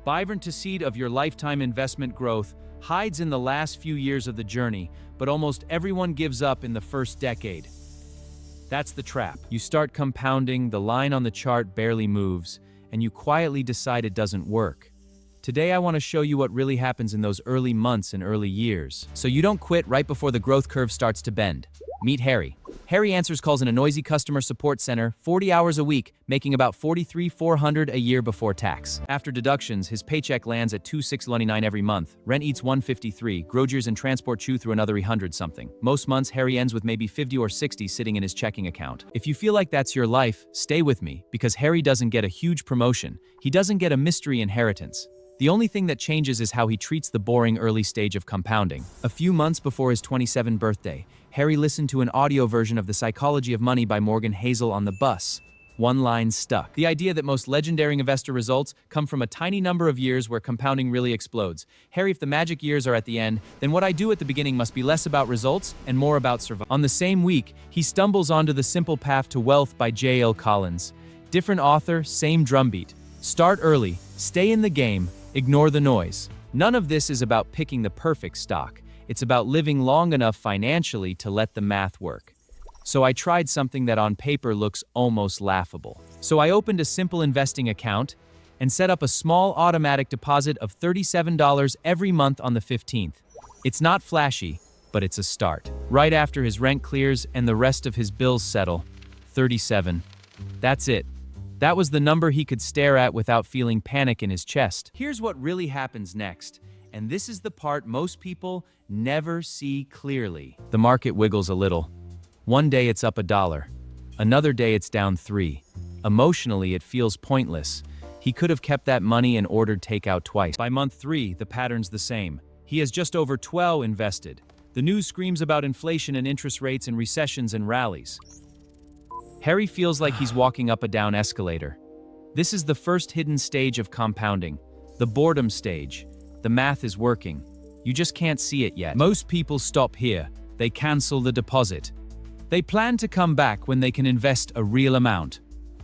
vibrant seed of your lifetime investment growth hides in the last few years of the journey, but almost everyone gives up in the first decade. That's the trap. You start compounding, the line on the chart barely moves, and you quietly decide it doesn't work. Today I want to show you what really happens in those early months and early years, so you don't quit right before the growth curve starts to bend. Meet Harry. Harry answers calls in a noisy customer support center 40 hours a week, making about $43,400 a year before tax. After deductions, his paycheck lands at $2,699 every month. Rent eats $153, groceries and transport chew through another $100-something. Most months, Harry ends with maybe 50 or 60 sitting in his checking account. If you feel like that's your life, stay with me, because Harry doesn't get a huge promotion. He doesn't get a mystery inheritance. The only thing that changes is how he treats the boring early stage of compounding. A few months before his 27th birthday, Harry listened to an audio version of The Psychology of Money by Morgan Housel on the bus. One line stuck. The idea that most legendary investor results come from a tiny number of years where compounding really explodes. Harry, if the magic years are at the end, then what I do at the beginning must be less about results and more about survival. On the same week, he stumbles onto The Simple Path to Wealth by J.L. Collins. Different author, same drumbeat. Start early, stay in the game, ignore the noise. None of this is about picking the perfect stock. It's about living long enough financially to let the math work. So I tried something that on paper looks almost laughable. So I opened a simple investing account and set up a small automatic deposit of $37 every month on the 15th. It's not flashy, but it's a start. Right after his rent clears and the rest of his bills settle, 37. That's it. That was the number he could stare at without feeling panic in his chest. Here's what really happens next, and this is the part most people never see clearly. The market wiggles a little. One day it's up $1. Another day it's down $3. Emotionally, it feels pointless. He could have kept that money and ordered takeout twice. By month 3, the pattern's the same. He has just over $12 invested. The news screams about inflation and interest rates and recessions and rallies. Harry feels like he's walking up a down escalator. This is the first hidden stage of compounding, the boredom stage. The math is working. You just can't see it yet. Most people stop here. They cancel the deposit. They plan to come back when they can invest a real amount.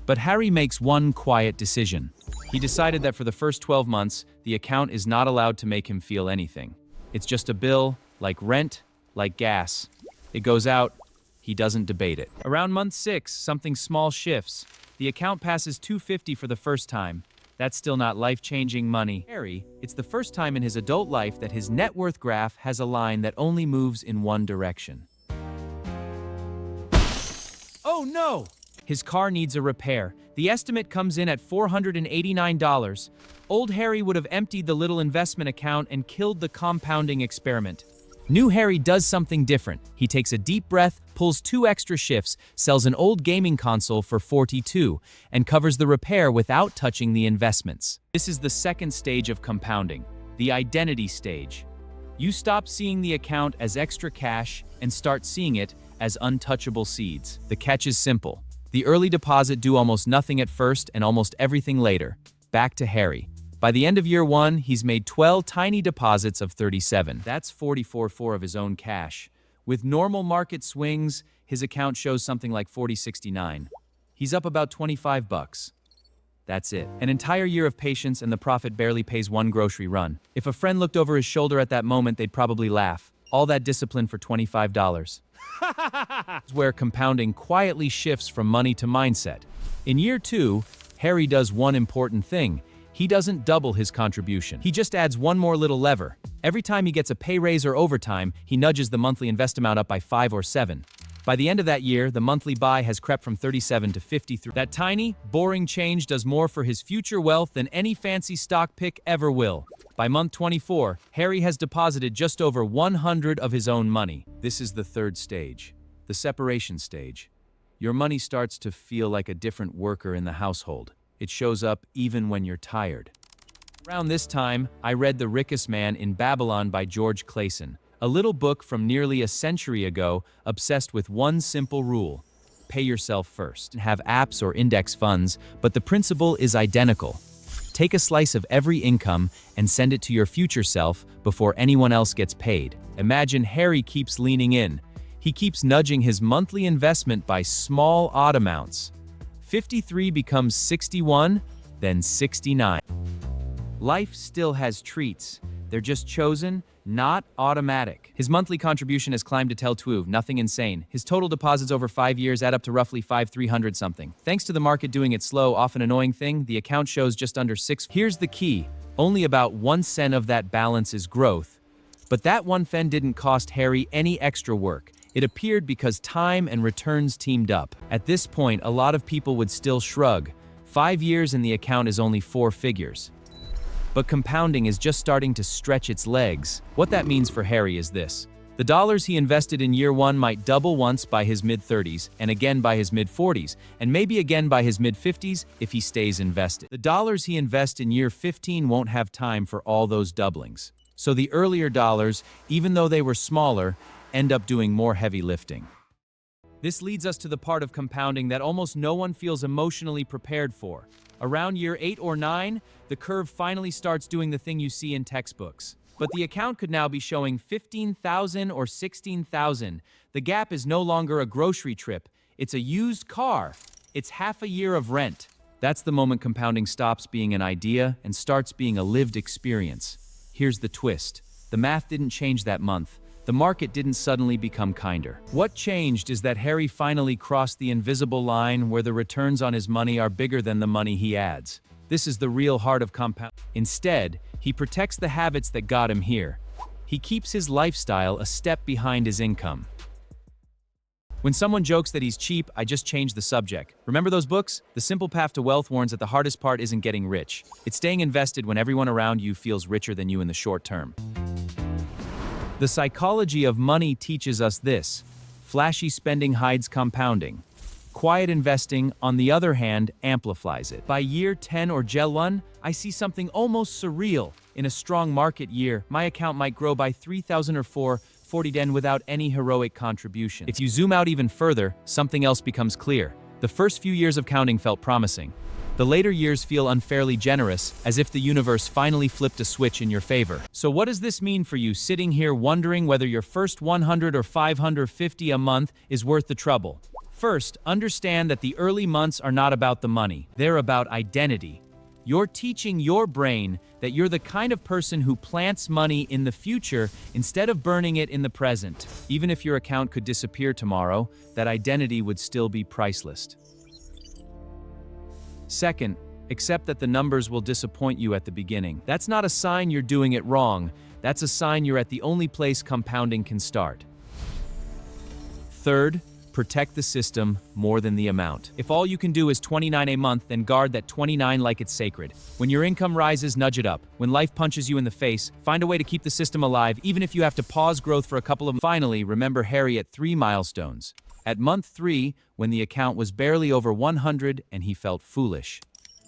But Harry makes one quiet decision. He decided that for the first 12 months, the account is not allowed to make him feel anything. It's just a bill, like rent, like gas. It goes out. He doesn't debate it. Around month 6, something small shifts. The account passes $250 for the first time. That's still not life-changing money. Harry, it's the first time in his adult life that his net worth graph has a line that only moves in one direction. Oh no! His car needs a repair. The estimate comes in at $489. Old Harry would have emptied the little investment account and killed the compounding experiment. New Harry does something different. He takes a deep breath, pulls 2 extra shifts, sells an old gaming console for $42, and covers the repair without touching the investments. This is the second stage of compounding, the identity stage. You stop seeing the account as extra cash and start seeing it as untouchable seeds. The catch is simple. The early deposit do almost nothing at first and almost everything later. Back to Harry. By the end of year 1, he's made 12 tiny deposits of $37. That's $44,400 of his own cash. With normal market swings, his account shows something like $40.69. He's up about $25. That's it. An entire year of patience and the profit barely pays one grocery run. If a friend looked over his shoulder at that moment, they'd probably laugh. All that discipline for $25. Where compounding quietly shifts from money to mindset. In year 2, Harry does one important thing. He doesn't double his contribution. He just adds one more little lever. Every time he gets a pay raise or overtime, he nudges the monthly invest amount up by 5 or 7. By the end of that year, the monthly buy has crept from 37 to 53. That tiny, boring change does more for his future wealth than any fancy stock pick ever will. By month 24, Harry has deposited just over $100 of his own money. This is the third stage, the separation stage. Your money starts to feel like a different worker in the household. It shows up even when you're tired. Around this time, I read The Richest Man in Babylon by George Clason, a little book from nearly a century ago obsessed with one simple rule: pay yourself first. Have apps or index funds, but the principle is identical. Take a slice of every income and send it to your future self before anyone else gets paid. Imagine Harry keeps leaning in. He keeps nudging his monthly investment by small odd amounts. 53 becomes 61, then 69. Life still has treats. They're just chosen, not automatic. His monthly contribution has climbed to tell twelve, nothing insane. His total deposits over 5 years add up to roughly 5,300 something. Thanks to the market doing its slow, often annoying thing, the account shows just under 6. Here's the key. Only about 1 cent of that balance is growth. But that 1 fen didn't cost Harry any extra work. It appeared because time and returns teamed up. At this point, a lot of people would still shrug. 5 years and the account is only 4 figures. But compounding is just starting to stretch its legs. What that means for Harry is this. The dollars he invested in year 1 might double once by his mid-30s, and again by his mid-40s, and maybe again by his mid-50s if he stays invested. The dollars he invests in year 15 won't have time for all those doublings. So the earlier dollars, even though they were smaller, end up doing more heavy lifting. This leads us to the part of compounding that almost no one feels emotionally prepared for. Around year 8 or 9, the curve finally starts doing the thing you see in textbooks. But the account could now be showing 15,000 or 16,000. The gap is no longer a grocery trip. It's a used car. It's half a year of rent. That's the moment compounding stops being an idea and starts being a lived experience. Here's the twist. The math didn't change that month. The market didn't suddenly become kinder. What changed is that Harry finally crossed the invisible line where the returns on his money are bigger than the money he adds. This is the real heart of compound. Instead, he protects the habits that got him here. He keeps his lifestyle a step behind his income. When someone jokes that he's cheap, I just change the subject. Remember those books? The Simple Path to Wealth warns that the hardest part isn't getting rich. It's staying invested when everyone around you feels richer than you in the short term. The psychology of money teaches us this. Flashy spending hides compounding. Quiet investing, on the other hand, amplifies it. By year 10 or gel 1, I see something almost surreal. In a strong market year, my account might grow by 3,000 or 440 den without any heroic contribution. If you zoom out even further, something else becomes clear. The first few years of counting felt promising. The later years feel unfairly generous, as if the universe finally flipped a switch in your favor. So what does this mean for you sitting here wondering whether your first 100 or 550 a month is worth the trouble? First, understand that the early months are not about the money. They're about identity. You're teaching your brain that you're the kind of person who plants money in the future instead of burning it in the present. Even if your account could disappear tomorrow, that identity would still be priceless. Second, accept that the numbers will disappoint you at the beginning. That's not a sign you're doing it wrong. That's a sign you're at the only place compounding can start. Third, protect the system more than the amount. If all you can do is 29 a month, then guard that 29 like it's sacred. When your income rises, nudge it up. When life punches you in the face, find a way to keep the system alive, even if you have to pause growth for a couple of months. Finally, remember Harry at 3 milestones. At month 3, when the account was barely over 100 and he felt foolish.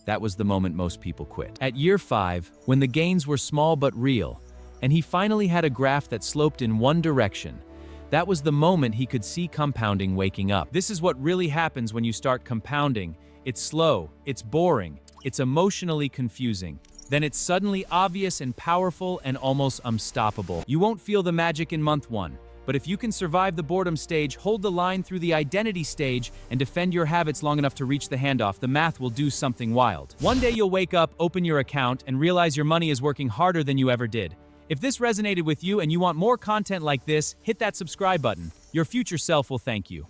That was the moment most people quit. At year 5, when the gains were small but real, and he finally had a graph that sloped in one direction, that was the moment he could see compounding waking up. This is what really happens when you start compounding. It's slow, it's boring, it's emotionally confusing. Then it's suddenly obvious and powerful and almost unstoppable. You won't feel the magic in month 1. But if you can survive the boredom stage, hold the line through the identity stage, and defend your habits long enough to reach the handoff, the math will do something wild. One day you'll wake up, open your account, and realize your money is working harder than you ever did. If this resonated with you and you want more content like this, hit that subscribe button. Your future self will thank you.